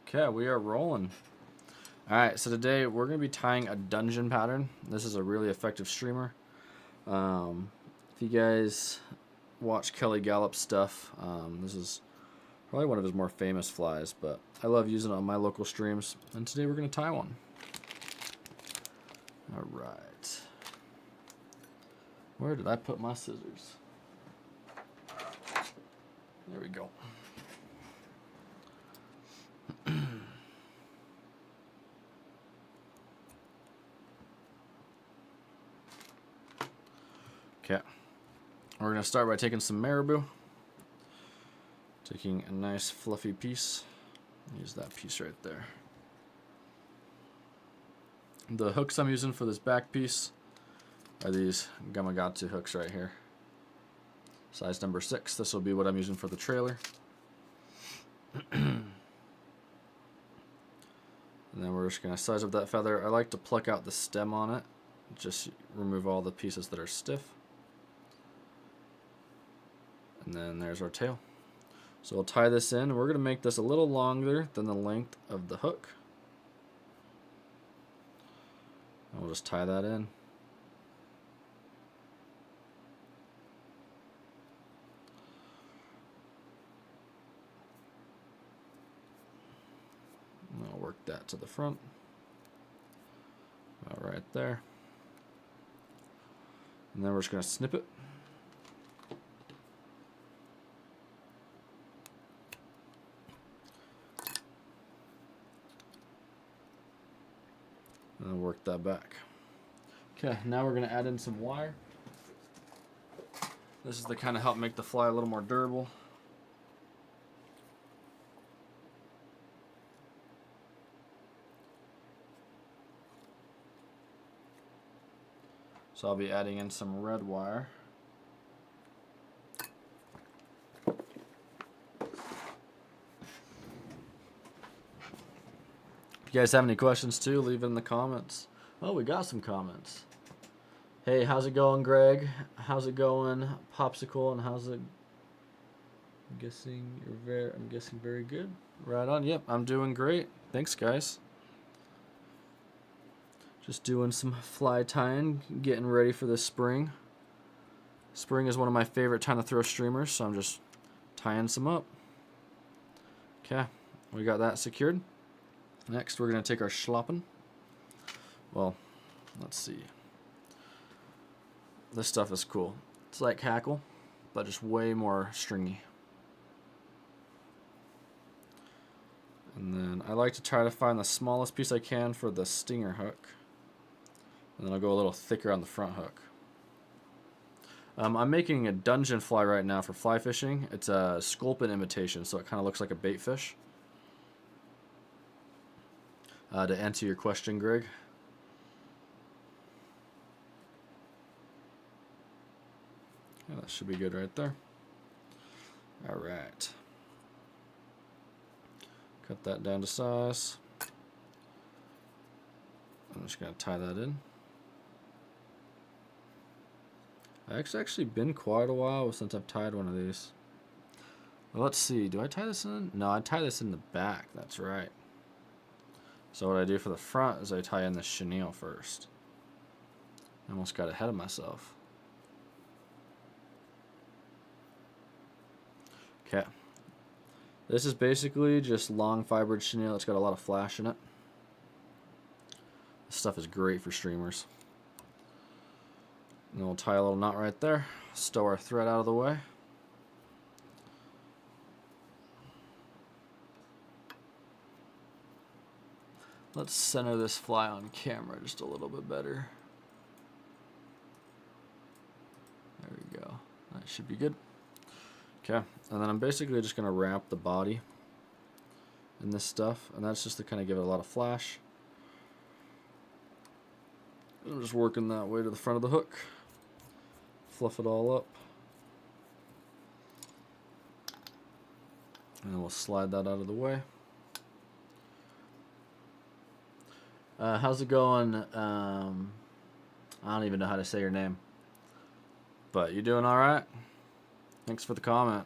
Okay, we are rolling. Alright, so today we're going to be tying a dungeon pattern. This is a really effective streamer. If you guys watch Kelly Gallup's stuff, this is probably one of his more famous flies, but I love using it on my local streams, and today we're going to tie one. Alright. Where did I put my scissors? There we go. Okay, we're going to start by taking some marabou. Taking a nice fluffy piece. Use that piece right there. The hooks I'm using for this back piece are these Gamakatsu hooks right here. Size number 6. This will be what I'm using for the trailer. And then we're just going to size up that feather. I like to pluck out the stem on it. Just remove all the pieces that are stiff. And then there's our tail. So we'll tie this in. We're going to make this a little longer than the length of the hook. And we'll just tie that in. And I'll work that to the front. About right there. And then we're just going to snip it. And work that back. Okay, now we're going to add in some wire. This is to kind of help make the fly a little more durable. So I'll be adding in some red wire. If you guys have any questions too, leave it in the comments. Oh, we got some comments. Hey, how's it going, Greg? How's it going, Popsicle? And how's it? I'm guessing very good. Right on. Yep, I'm doing great. Thanks, guys. Just doing some fly tying, getting ready for this spring. Spring is one of my favorite time to throw streamers, so I'm just tying some up. Okay, we got that secured. Next, we're going to take our schloppen. Well, let's see. This stuff is cool. It's like hackle, but just way more stringy. And then I like to try to find the smallest piece I can for the stinger hook. And then I'll go a little thicker on the front hook. I'm making a dungeon fly right now for fly fishing. It's a sculpting imitation, so it kind of looks like a bait fish. To answer your question, Greg. Yeah, that should be good right there. Alright. Cut that down to size. I'm just going to tie that in. It's actually been quite a while since I've tied one of these. Well, let's see. Do I tie this in? No, I tie this in the back. That's right. So what I do for the front is I tie in the chenille first. I almost got ahead of myself. Okay. This is basically just long fibered chenille. It's got a lot of flash in it. This stuff is great for streamers. And then we'll tie a little knot right there. Stow our thread out of the way. Let's center this fly on camera just a little bit better. There we go. That should be good. Okay, and then I'm basically just going to wrap the body in this stuff, and that's just to kind of give it a lot of flash. I'm just working that way to the front of the hook. Fluff it all up. And then we'll slide that out of the way. How's it going? I don't even know how to say your name. But you doing alright? Thanks for the comment.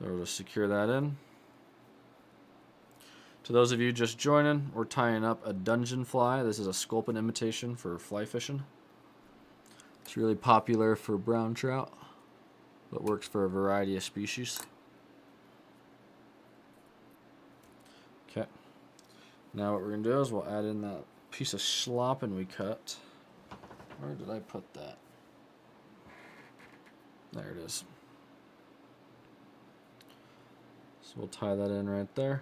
So we'll just secure that in. To those of you just joining, we're tying up a dungeon fly. This is a sculpin imitation for fly fishing. It's really popular for brown trout, but works for a variety of species. Okay. Now what we're going to do is we'll add in that piece of schlop we cut. Where did I put that? There it is. So we'll tie that in right there.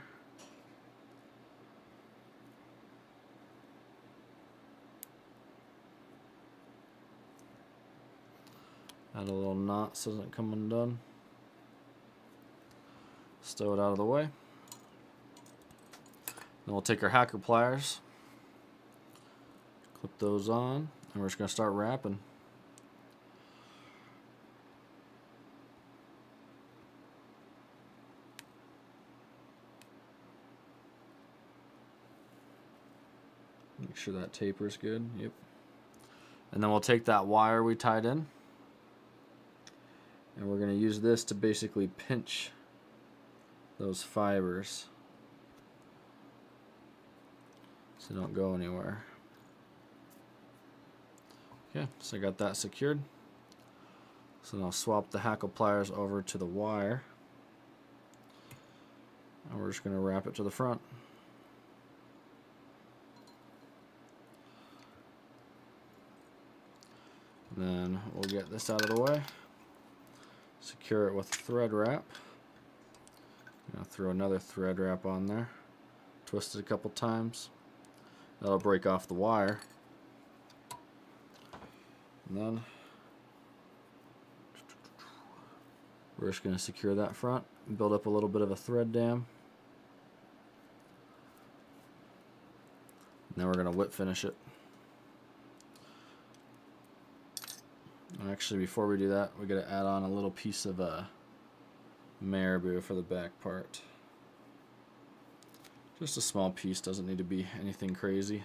Add a little knot so it doesn't come undone. Stow it out of the way. Then we'll take our hacker pliers, clip those on, and we're just going to start wrapping. Make sure that taper's good. Yep. And then we'll take that wire we tied in, and we're going to use this to basically pinch those fibers so they don't go anywhere. Okay, so I got that secured. So then I'll swap the hackle pliers over to the wire, and we're just going to wrap it to the front. And then we'll get this out of the way, secure it with thread wrap. I'll throw another thread wrap on there, twist it a couple times. That'll break off the wire. And then we're just going to secure that front and build up a little bit of a thread dam. And then we're going to whip finish it. And actually, before we do that, we got to add on a little piece of marabou for the back part. Just a small piece, doesn't need to be anything crazy.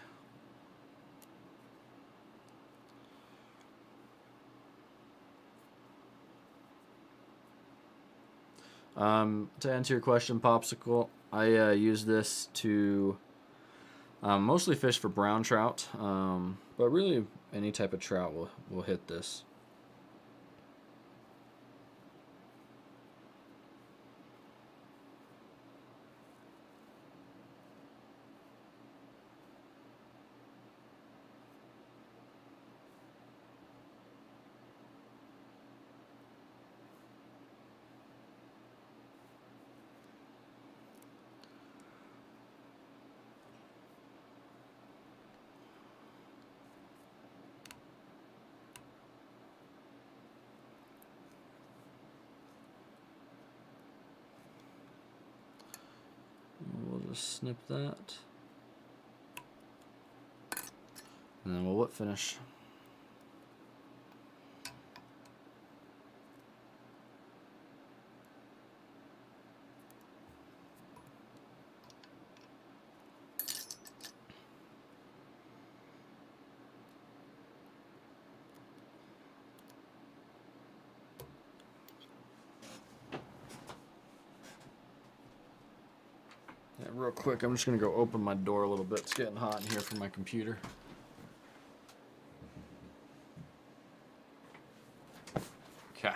To answer your question, Popsicle, I use this to mostly fish for brown trout, but really any type of trout will hit this. We'll just snip that, and then we'll whip finish. Yeah, real quick, I'm just going to go open my door a little bit. It's getting hot in here for my computer. Okay.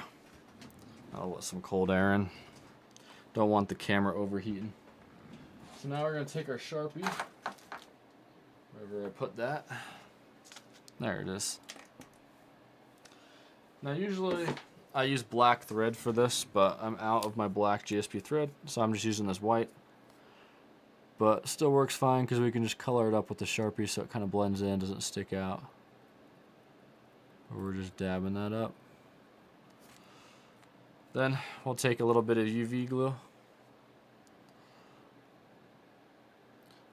I'll let some cold air in. Don't want the camera overheating. So now we're going to take our Sharpie. Wherever I put that. There it is. Now usually I use black thread for this, but I'm out of my black GSP thread, so I'm just using this white. But still works fine because we can just color it up with the Sharpie so it kind of blends in, doesn't stick out. We're just dabbing that up. Then we'll take a little bit of UV glue.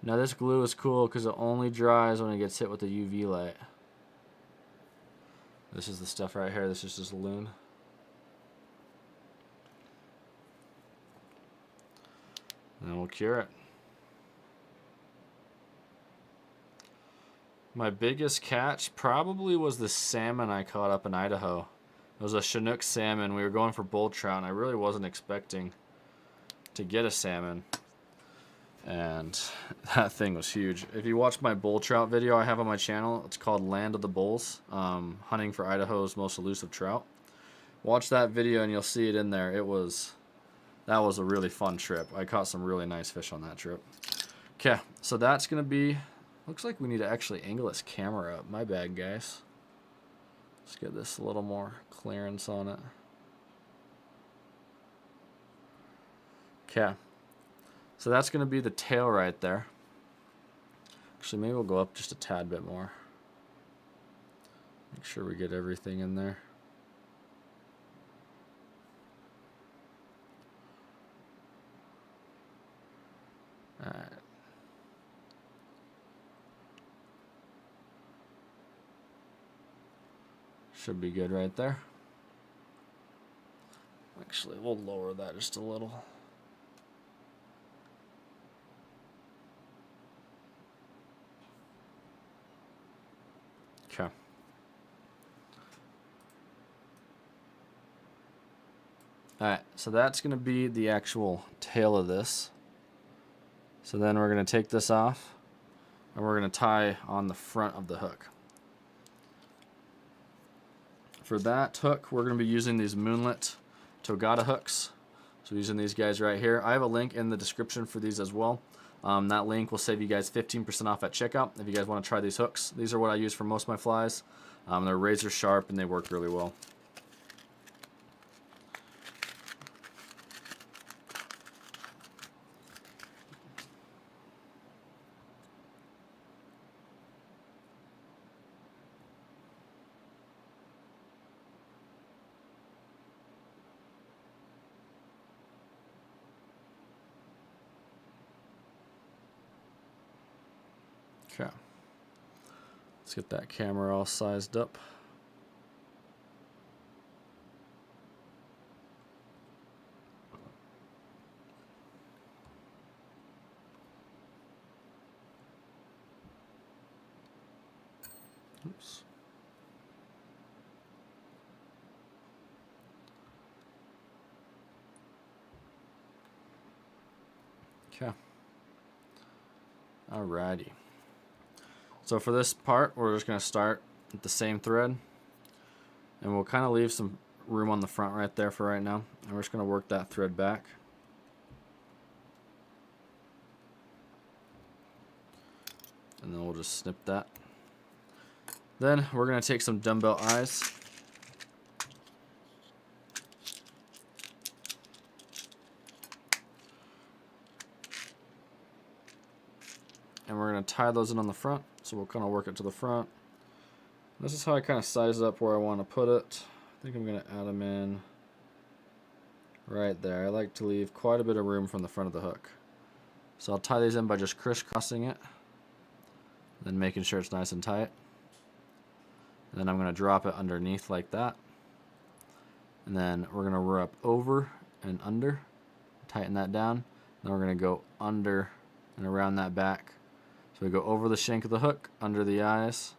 Now this glue is cool because it only dries when it gets hit with the UV light. This is the stuff right here. This is just loon. And then we'll cure it. My biggest catch probably was the salmon I caught up in Idaho. It was a Chinook salmon. We were going for bull trout, and I really wasn't expecting to get a salmon, and that thing was huge. If you watch my bull trout video I have on my channel, it's called Land of the Bulls, hunting for Idaho's most elusive trout. Watch that video and you'll see it in there. That was a really fun trip. I caught some really nice fish on that trip. Okay, so that's gonna be, looks like we need to actually angle this camera up. My bad, guys. Let's get this a little more clearance on it. Okay, so that's going to be the tail right there. Actually, maybe we'll go up just a tad bit more. Make sure we get everything in there. All right. Should be good right there. Actually, we'll lower that just a little. Okay. Alright, so that's going to be the actual tail of this. So then we're going to take this off, and we're going to tie on the front of the hook. For that hook, we're going to be using these Moonlit Togata hooks. So using these guys right here. I have a link in the description for these as well. That link will save you guys 15% off at checkout if you guys want to try these hooks. These are what I use for most of my flies. They're razor sharp and they work really well. Okay, let's get that camera all sized up. Oops. Okay. Alrighty. So for this part, we're just going to start with the same thread, and we'll kind of leave some room on the front right there for right now, and we're just going to work that thread back. And then we'll just snip that. Then we're going to take some dumbbell eyes. And we're going to tie those in on the front. So we'll kind of work it to the front. This is how I kind of size up where I want to put it. I think I'm going to add them in right there. I like to leave quite a bit of room from the front of the hook. So I'll tie these in by just crisscrossing it, then making sure it's nice and tight. And then I'm going to drop it underneath like that. And then we're going to rub over and under, tighten that down. Then we're going to go under and around that back. So we go over the shank of the hook, under the eyes.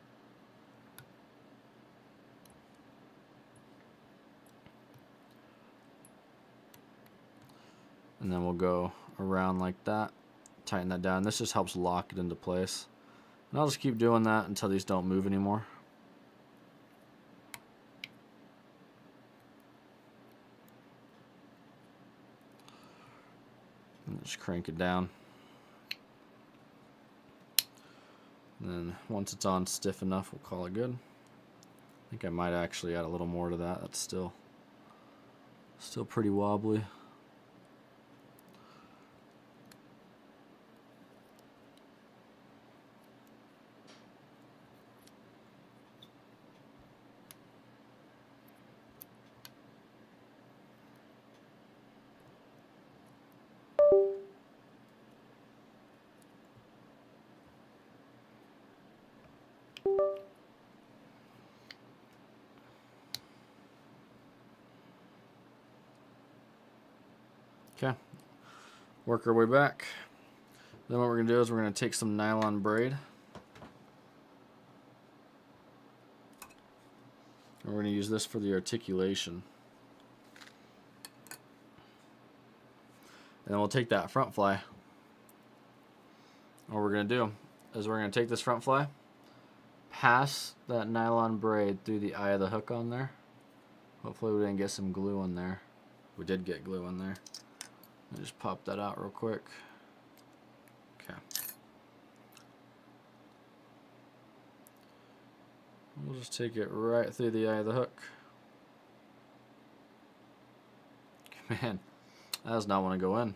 And then we'll go around like that, tighten that down. This just helps lock it into place. And I'll just keep doing that until these don't move anymore. And just crank it down. And then once it's on stiff enough, we'll call it good. I think I might actually add a little more to that. That's still pretty wobbly. Okay, work our way back. Then what we're going to do is we're going to take some nylon braid. And we're going to use this for the articulation. And then we'll take that front fly. What we're going to do is we're going to take this front fly, pass that nylon braid through the eye of the hook on there. Hopefully we didn't get some glue in there. We did get glue in there. Let me just pop that out real quick. Okay. We'll just take it right through the eye of the hook. Man, that does not want to go in.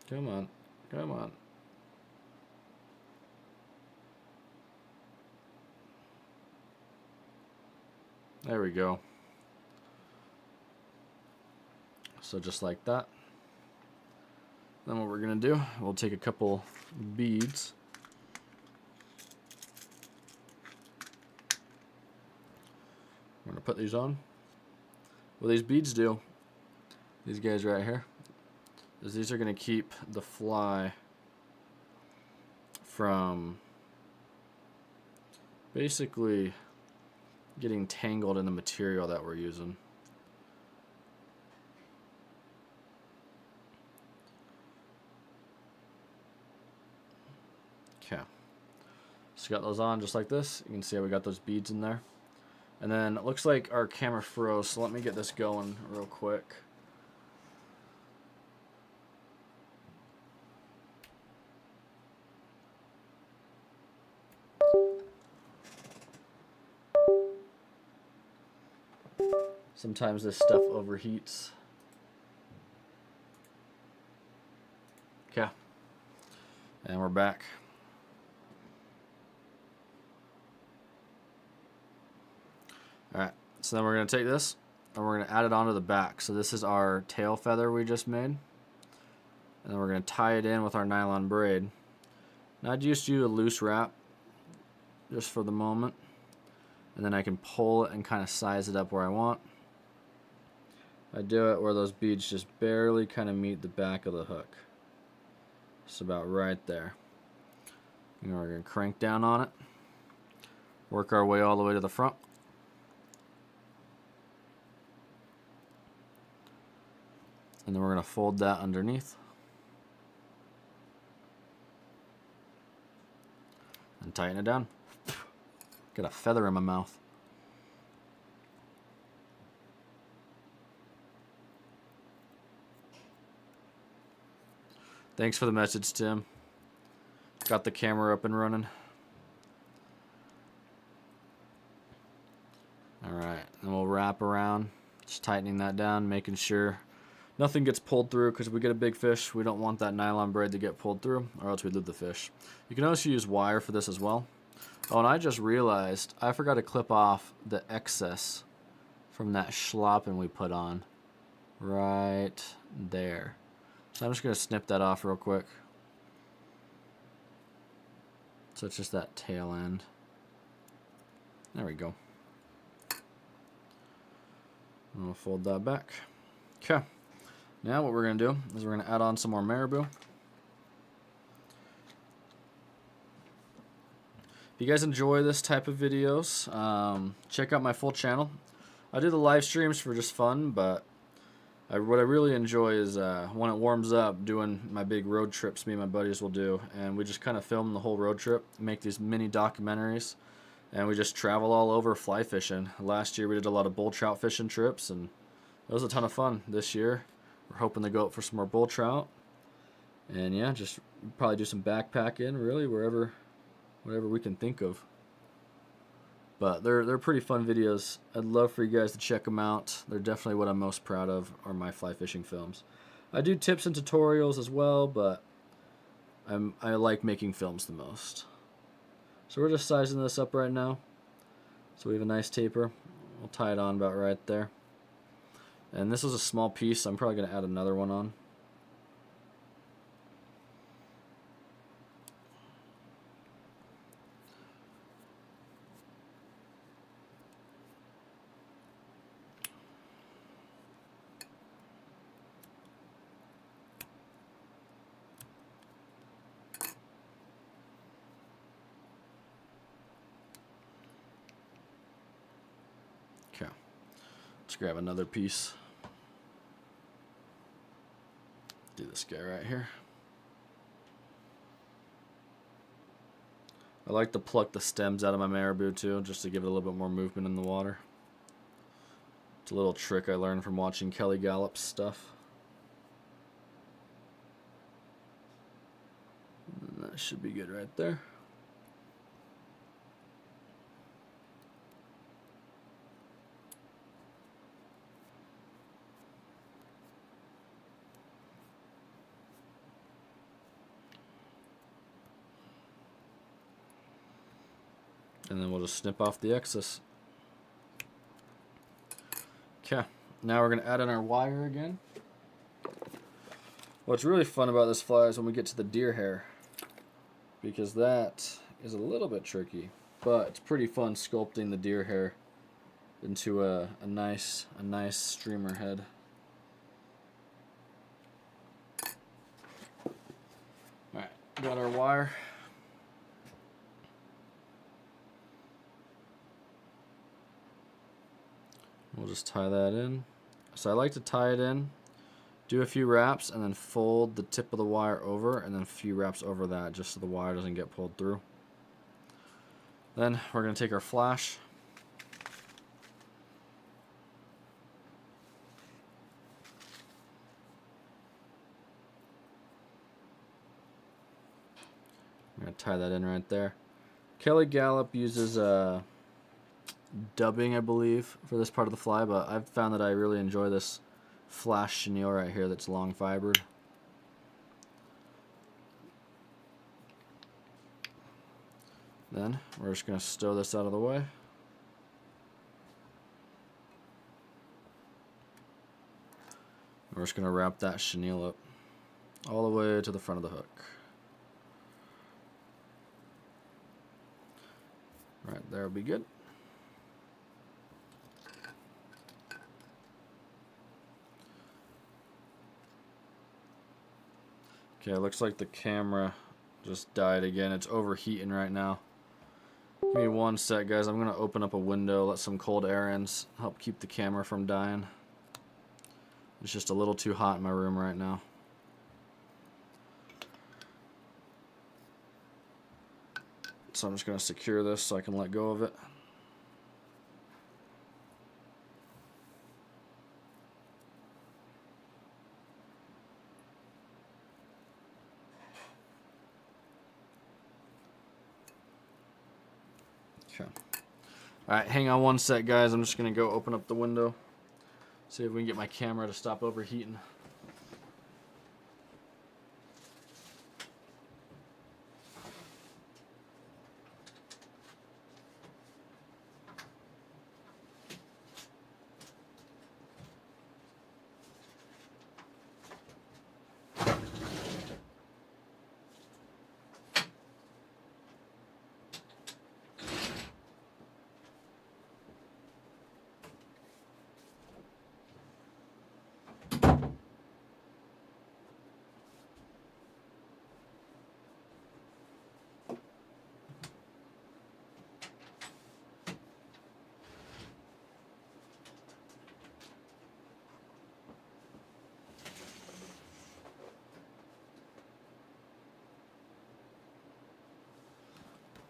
Come on, come on. There we go. So just like that. Then what we're gonna do, we'll take a couple beads. We're gonna put these on. What these beads do, these guys right here, is these are gonna keep the fly from basically getting tangled in the material that we're using. Okay, so got those on just like this. You can see how we got those beads in there. And then it looks like our camera froze, so let me get this going real quick. Sometimes this stuff overheats. Okay, and we're back. Alright, so then we're going to take this and we're going to add it onto the back. So this is our tail feather we just made. And then we're going to tie it in with our nylon braid. Now I'd just use a loose wrap just for the moment. And then I can pull it and kind of size it up where I want. I do it where those beads just barely kind of meet the back of the hook. It's about right there. And we're going to crank down on it. Work our way all the way to the front. And then we're going to fold that underneath. And tighten it down. Got a feather in my mouth. Thanks for the message, Tim. Got the camera up and running. Alright, and we'll wrap around. Just tightening that down, making sure nothing gets pulled through, because if we get a big fish, we don't want that nylon braid to get pulled through, or else we lose the fish. You can also use wire for this as well. Oh, and I just realized I forgot to clip off the excess from that schlopping we put on right there. So I'm just going to snip that off real quick. So it's just that tail end. There we go. And we'll fold that back. Okay. Now what we're going to do is we're going to add on some more marabou. If you guys enjoy this type of videos, check out my full channel. I do the live streams for just fun, but what I really enjoy is when it warms up, doing my big road trips me and my buddies will do, and we just kind of film the whole road trip, make these mini documentaries, and we just travel all over fly fishing. Last year we did a lot of bull trout fishing trips, and it was a ton of fun. This year we're hoping to go out for some more bull trout, and yeah, just probably do some backpacking, really, whatever we can think of. But they're pretty fun videos. I'd love for you guys to check them out. They're definitely what I'm most proud of, are my fly fishing films. I do tips and tutorials as well, but I like making films the most. So we're just sizing this up right now. So we have a nice taper. We'll tie it on about right there. And this is a small piece, so I'm probably going to add another one on. Okay, let's grab another piece. this guy right here. I like to pluck the stems out of my marabou too, just to give it a little bit more movement in the water. It's a little trick I learned from watching Kelly Gallup's stuff. And that should be good right there. And then we'll just snip off the excess. Okay, now we're going to add in our wire again. What's really fun about this fly is when we get to the deer hair, because that is a little bit tricky, but it's pretty fun sculpting the deer hair into a nice streamer head. Alright, got our wire. We'll just tie that in. So I like to tie it in, do a few wraps, and then fold the tip of the wire over, and then a few wraps over that, just so the wire doesn't get pulled through. Then we're going to take our flash. I'm going to tie that in right there. Kelly Gallup uses dubbing, I believe, for this part of the fly, but I've found that I really enjoy this flash chenille right here that's long fibered. Then we're just going to stow this out of the way. We're just going to wrap that chenille up all the way to the front of the hook. Right there will be good. Okay, it looks like the camera just died again. It's overheating right now. Give me one sec, guys. I'm going to open up a window, let some cold air in, help keep the camera from dying. It's just a little too hot in my room right now. So I'm just going to secure this so I can let go of it. Okay. Alright, hang on one sec, guys. I'm just going to go open up the window. See if we can get my camera to stop overheating.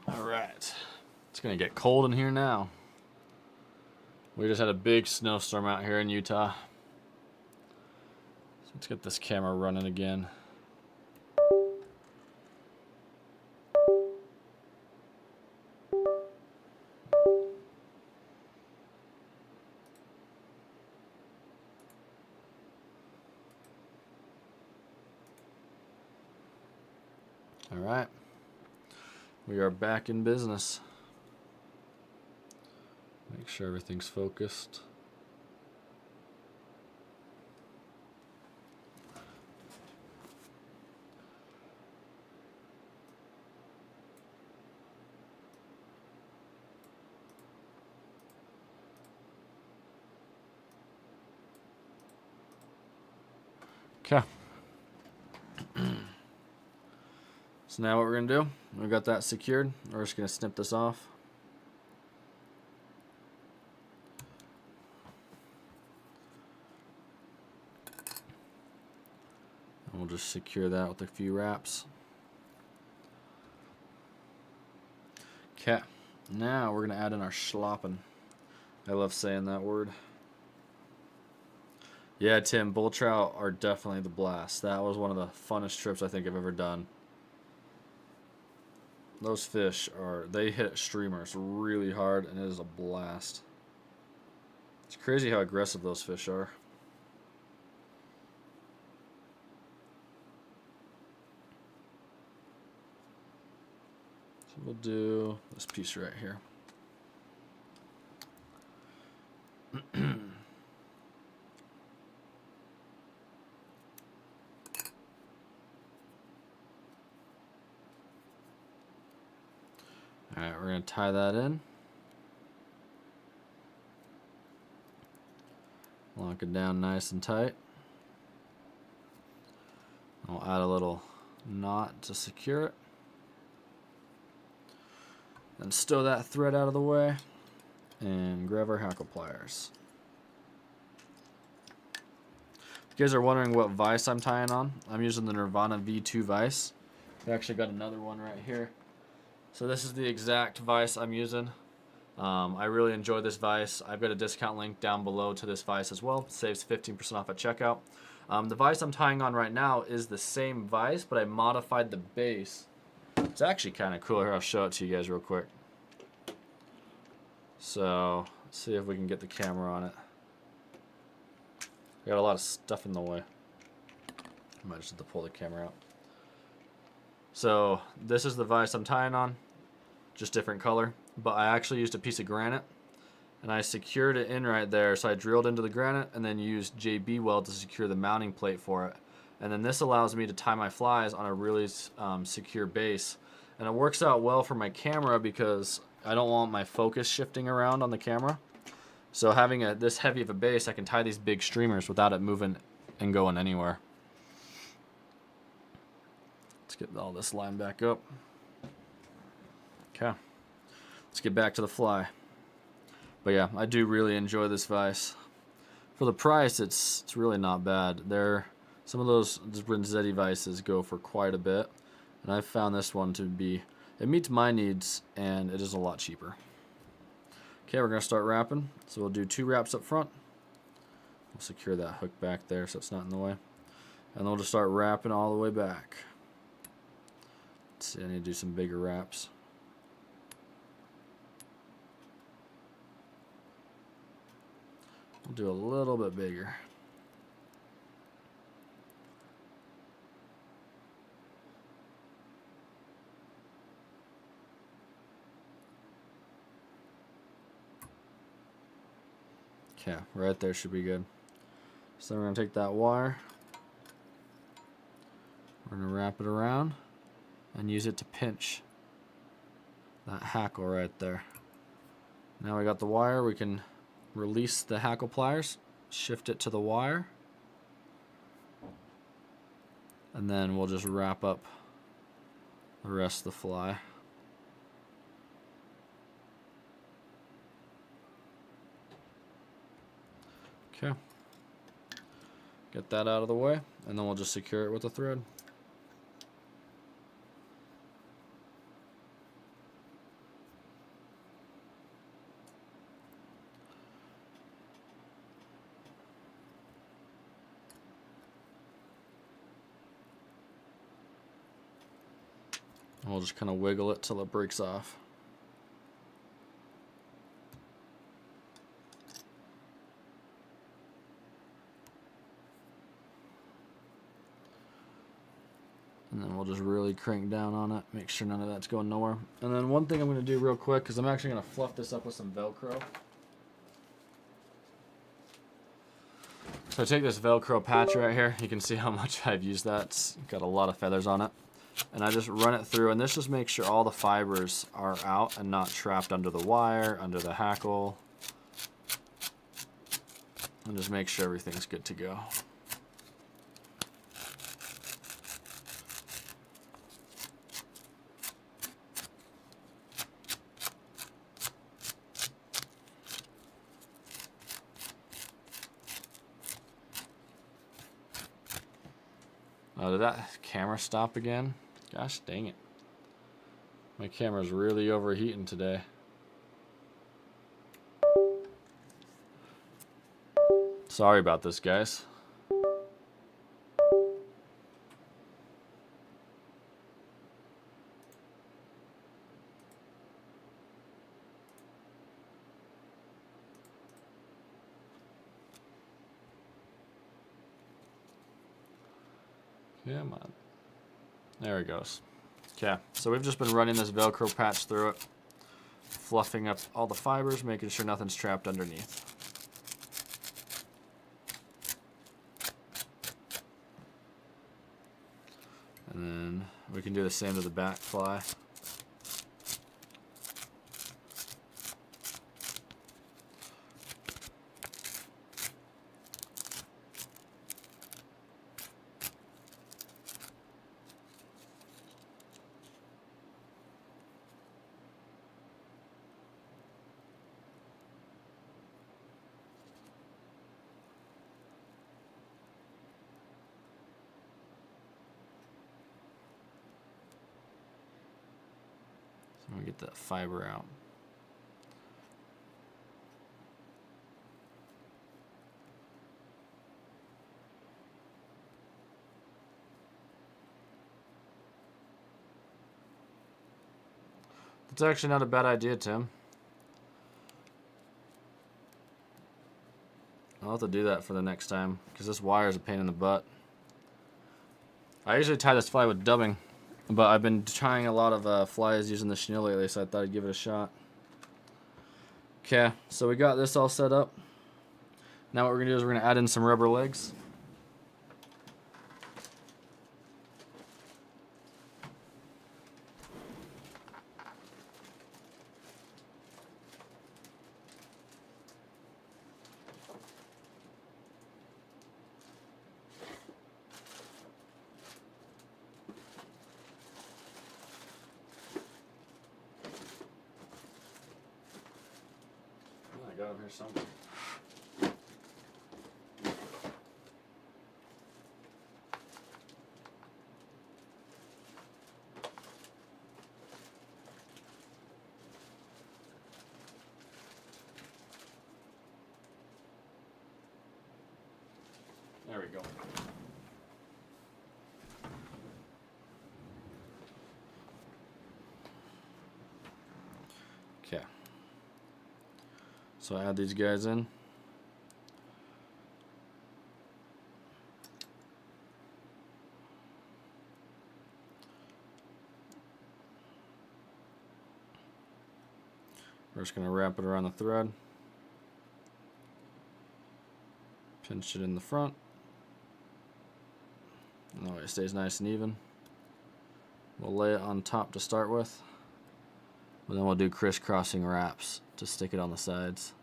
Alright, it's going to get cold in here now. We just had a big snowstorm out here in Utah. So let's get this camera running again. Alright. We are back in business. Make sure everything's focused. Okay. So now what we're going to do, we've got that secured. We're just going to snip this off. And we'll just secure that with a few wraps. Okay, now we're going to add in our schloppen. I love saying that word. Yeah, Tim, bull trout are definitely the blast. That was one of the funnest trips I think I've ever done. Those fish they hit streamers really hard, and it is a blast. It's crazy how aggressive those fish are. So we'll do this piece right here. Alright, we're going to tie that in. Lock it down nice and tight. I'll add a little knot to secure it. Then stow that thread out of the way and grab our hackle pliers. If you guys are wondering what vise I'm tying on, I'm using the Nirvana V2 vise. I actually got another one right here. So this is the exact vise I'm using. I really enjoy this vise. I've got a discount link down below to this vise as well. It saves 15% off at checkout. The vise I'm tying on right now is the same vise, but I modified the base. It's actually kind of cool. Here, I'll show it to you guys real quick. So, let's see if we can get the camera on it. I got a lot of stuff in the way. I might just have to pull the camera out. So, this is the vise I'm tying on. Just different color. But I actually used a piece of granite, and I secured it in right there. So I drilled into the granite and then used JB weld to secure the mounting plate for it. And then this allows me to tie my flies on a really secure base. And it works out well for my camera because I don't want my focus shifting around on the camera. So having this heavy of a base, I can tie these big streamers without it moving and going anywhere. Let's get all this lined back up. Okay. Let's get back to the fly. But yeah, I do really enjoy this vise. For the price, it's really not bad. Some of those Renzetti vices go for quite a bit, and I've found this one to be, it meets my needs, and it is a lot cheaper. Okay, we're gonna start wrapping. So we'll do 2 wraps up front. We'll secure that hook back there so it's not in the way, and then we'll just start wrapping all the way back. Let's see, I need to do some bigger wraps. We'll do a little bit bigger. Okay, right there should be good. So we're going to take that wire, we're going to wrap it around and use it to pinch that hackle right there. Now we got the wire, we can release the hackle pliers, shift it to the wire, and then we'll just wrap up the rest of the fly. Okay, get that out of the way, and then we'll just secure it with a thread. We'll just kind of wiggle it till it breaks off. And then we'll just really crank down on it, make sure none of that's going nowhere. And then one thing I'm going to do real quick, because I'm actually going to fluff this up with some Velcro. So I take this Velcro patch right here. You can see how much I've used that. It's got a lot of feathers on it. And I just run it through, and this just makes sure all the fibers are out and not trapped under the wire, under the hackle. And just make sure everything's good to go. did that camera stop again? Gosh dang it. My camera's really overheating today. Sorry about this, guys. Come on. There it goes. Okay, so we've just been running this Velcro patch through it, fluffing up all the fibers, making sure nothing's trapped underneath. And then we can do the same to the back fly. So we get that fiber out. It's actually not a bad idea, Tim. I'll have to do that for the next time, because this wire is a pain in the butt. I usually tie this fly with dubbing, but I've been trying a lot of flies using the chenille lately, so I thought I'd give it a shot. Okay, so we got this all set up. Now what we're going to do is we're going to add in some rubber legs. I got them here somewhere. There we go. Okay. So I add these guys in. We're just going to wrap it around the thread. Pinch it in the front. That way it stays nice and even. We'll lay it on top to start with. And then we'll do crisscrossing wraps to stick it on the sides.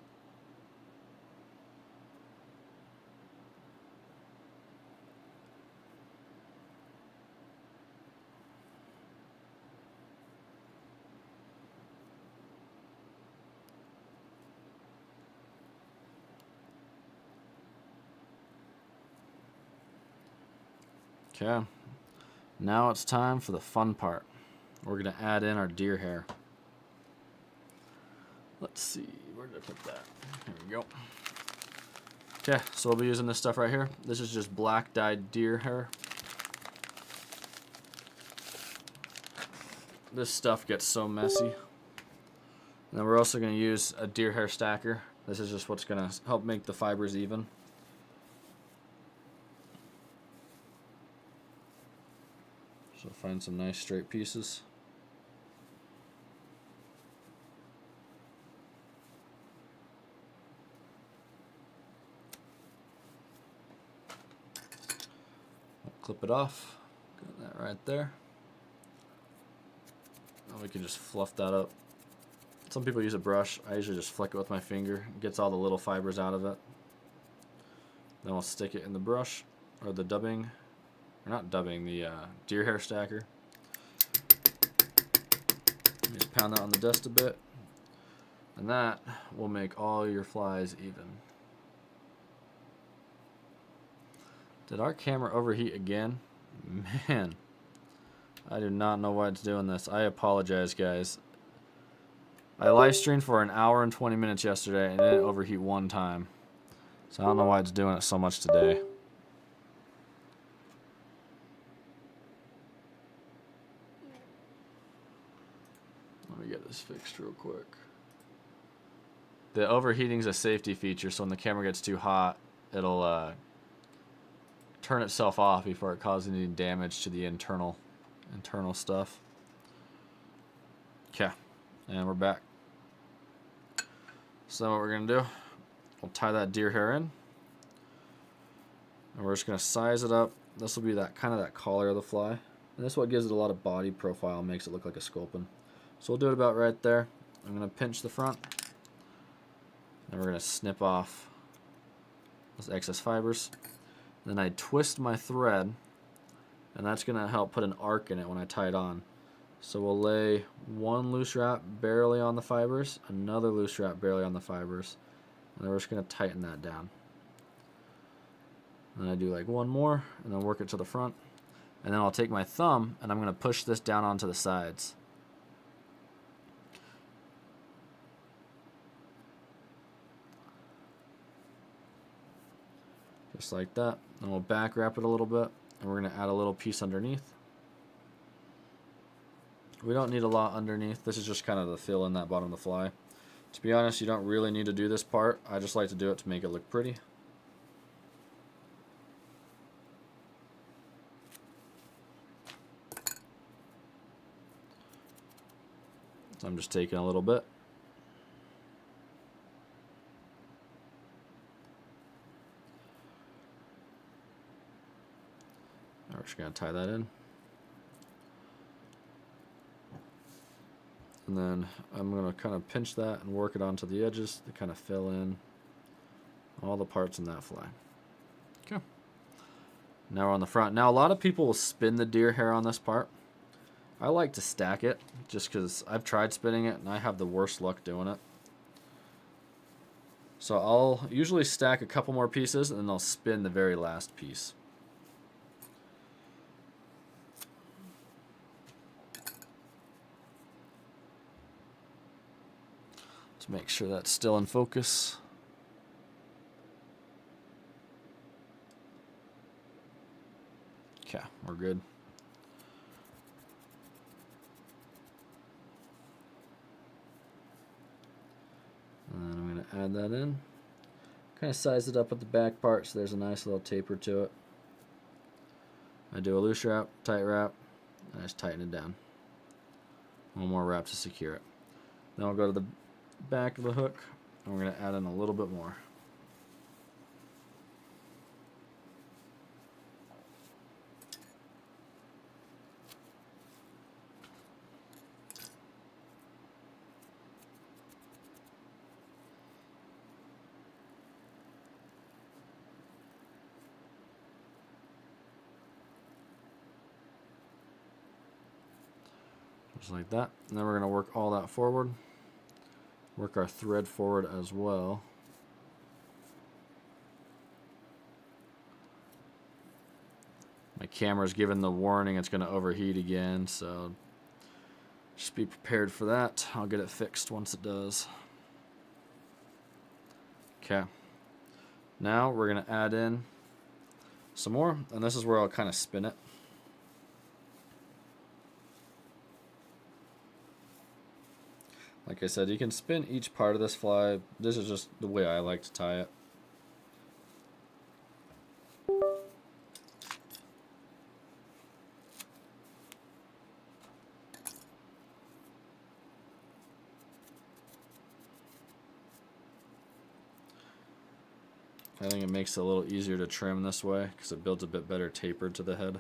Okay, now it's time for the fun part. We're going to add in our deer hair. Let's see, where did I put that? Here we go. Okay, so we'll be using this stuff right here. This is just black dyed deer hair. This stuff gets so messy. And then we're also going to use a deer hair stacker. This is just what's going to help make the fibers even. So find some nice straight pieces. Clip it off. Got that right there. And we can just fluff that up. Some people use a brush. I usually just flick it with my finger. It gets all the little fibers out of it. Then we'll stick it in the brush, or the dubbing, or not dubbing, the deer hair stacker. Just pound that on the dust a bit. And that will make all your flies even. Did our camera overheat again? Man, I do not know why it's doing this. I apologize, guys. I live streamed for an hour and 20 minutes yesterday and it didn't overheat one time. So I don't know why it's doing it so much today. Let me get this fixed real quick. The overheating is a safety feature, so when the camera gets too hot, it'll turn itself off before it causes any damage to the internal stuff. Okay, and we're back. So what we're gonna do, we'll tie that deer hair in, and we're just gonna size it up. This will be that kind of that collar of the fly, and this is what gives it a lot of body profile, makes it look like a sculpin. So we'll do it about right there. I'm gonna pinch the front, and we're gonna snip off those excess fibers. Then I twist my thread, and that's gonna help put an arc in it when I tie it on. So we'll lay one loose wrap barely on the fibers, another loose wrap barely on the fibers, and then we're just gonna tighten that down. And I do like one more, and then work it to the front. And then I'll take my thumb, and I'm gonna push this down onto the sides. Just like that. And we'll back wrap it a little bit, and we're gonna add a little piece underneath. We don't need a lot underneath. This is just kind of the fill in that bottom of the fly. To be honest, you don't really need to do this part. I just like to do it to make it look pretty. So I'm just taking a little bit. Now we're just going to tie that in. And then I'm going to kind of pinch that and work it onto the edges to kind of fill in all the parts in that fly. Okay. Now we're on the front. Now a lot of people will spin the deer hair on this part. I like to stack it just because I've tried spinning it and I have the worst luck doing it. So I'll usually stack a couple more pieces and then I'll spin the very last piece. To make sure that's still in focus. Okay, we're good. And I'm going to add that in. Kind of size it up at the back part so there's a nice little taper to it. I do a loose wrap, tight wrap, and I just tighten it down. One more wrap to secure it. Then I'll go to the back of the hook, and we're going to add in a little bit more. Just like that. And then we're going to work all that forward. Work our thread forward as well. My camera's given the warning it's going to overheat again, so just be prepared for that. I'll get it fixed once it does. Okay. Now we're going to add in some more, and this is where I'll kind of spin it. Like I said, you can spin each part of this fly. This is just the way I like to tie it. I think it makes it a little easier to trim this way because it builds a bit better taper to the head.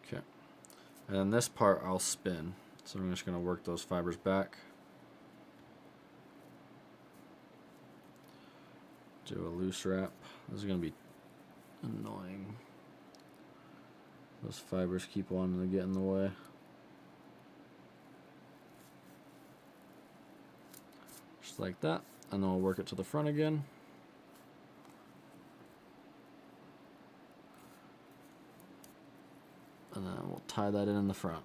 Okay, and then this part I'll spin. So I'm just going to work those fibers back. Do a loose wrap. This is going to be annoying. Those fibers keep wanting to get in the way. Just like that. And then we'll work it to the front again. And then we'll tie that in the front.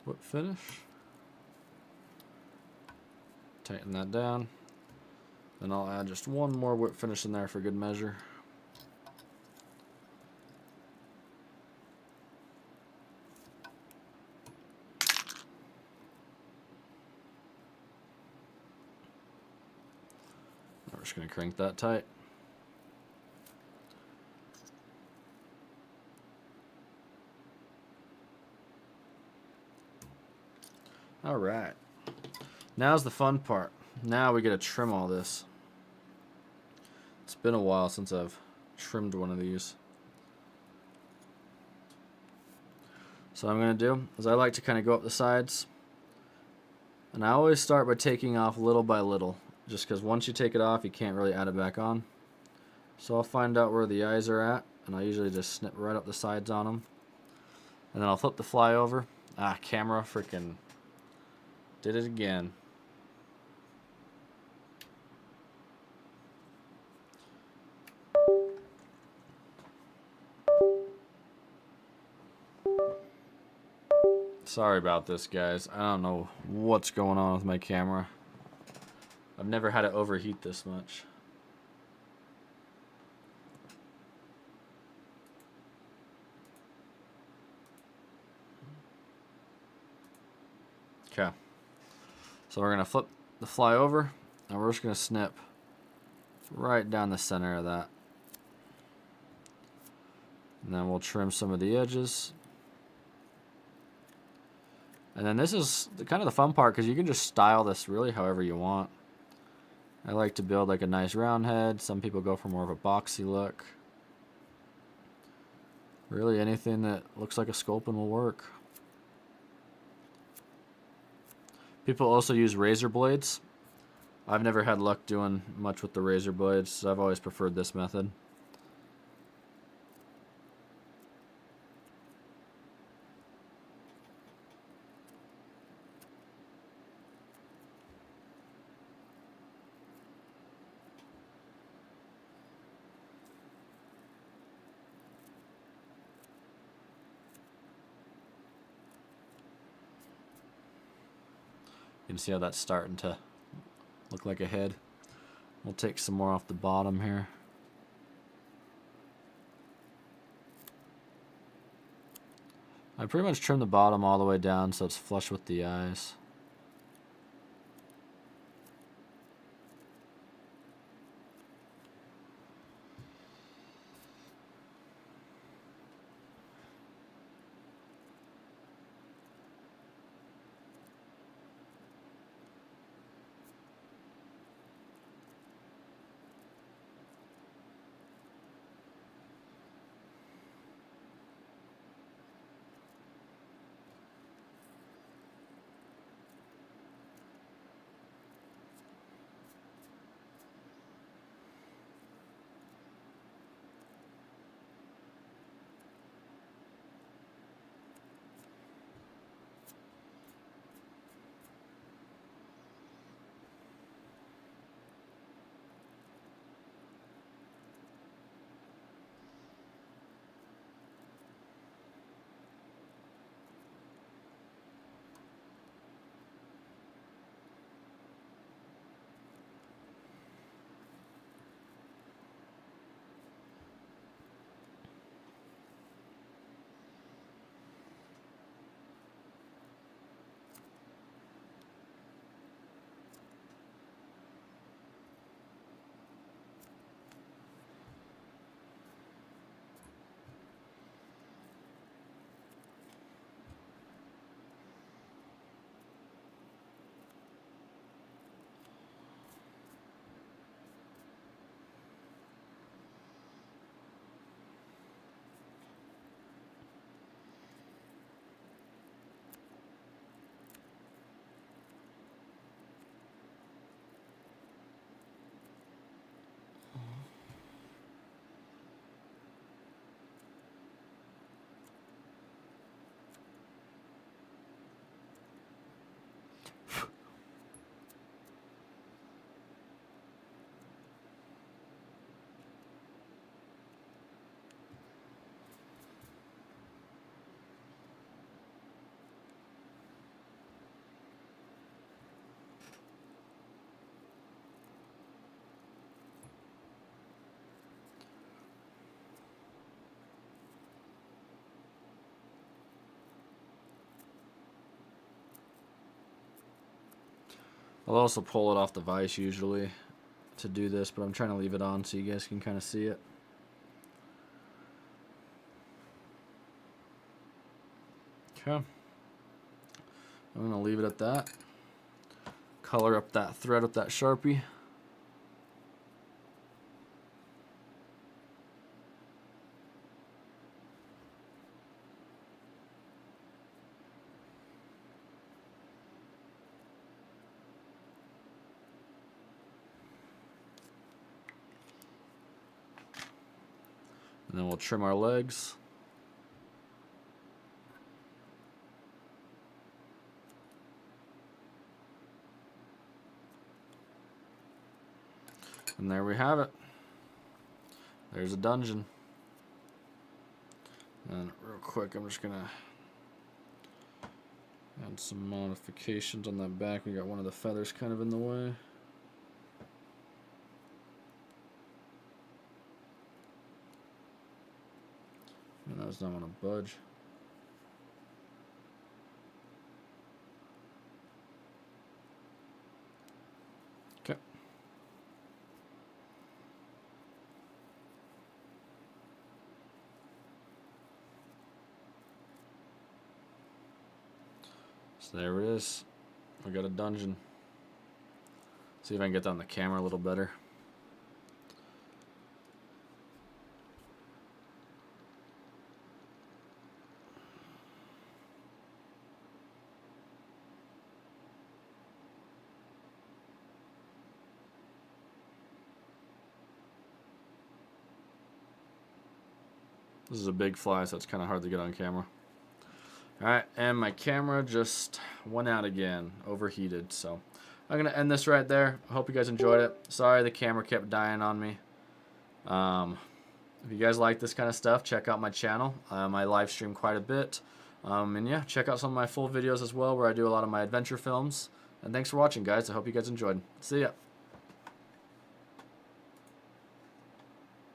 Whip finish. Tighten that down. Then I'll add just one more whip finish in there for good measure. We're just going to crank that tight. All right. Now's the fun part. Now we get to trim all this. It's been a while since I've trimmed one of these. So what I'm going to do is I like to kind of go up the sides. And I always start by taking off little by little. Just because once you take it off, you can't really add it back on. So I'll find out where the eyes are at. And I usually just snip right up the sides on them. And then I'll flip the fly over. Ah, camera freaking did it again. Sorry about this, guys. I don't know what's going on with my camera. I've never had it overheat this much. Okay. So we're going to flip the fly over, and we're just going to snip right down the center of that. And then we'll trim some of the edges. And then this is kind of the fun part, because you can just style this really however you want. I like to build like a nice round head. Some people go for more of a boxy look. Really anything that looks like a sculpin will work. People also use razor blades. I've never had luck doing much with the razor blades, so I've always preferred this method. You can see how that's starting to look like a head. We'll take some more off the bottom here. I pretty much trim the bottom all the way down so it's flush with the eyes. I'll also pull it off the vise usually to do this, but I'm trying to leave it on so you guys can kind of see it. Okay. I'm going to leave it at that. Color up that thread with that Sharpie. And then we'll trim our legs. And there we have it. There's a dungeon. And real quick, I'm just gonna add some modifications on that back. We got one of the feathers kind of in the way. And that does not want to budge. Okay. So there it is. We got a dungeon. See if I can get that on the camera a little better. This is a big fly, so it's kind of hard to get on camera. Alright, and my camera just went out again, overheated, so I'm going to end this right there. I hope you guys enjoyed it. Sorry the camera kept dying on me. If you guys like this kind of stuff, check out my channel. I live stream quite a bit. And yeah, check out some of my full videos as well, where I do a lot of my adventure films. And thanks for watching, guys. I hope you guys enjoyed. See ya.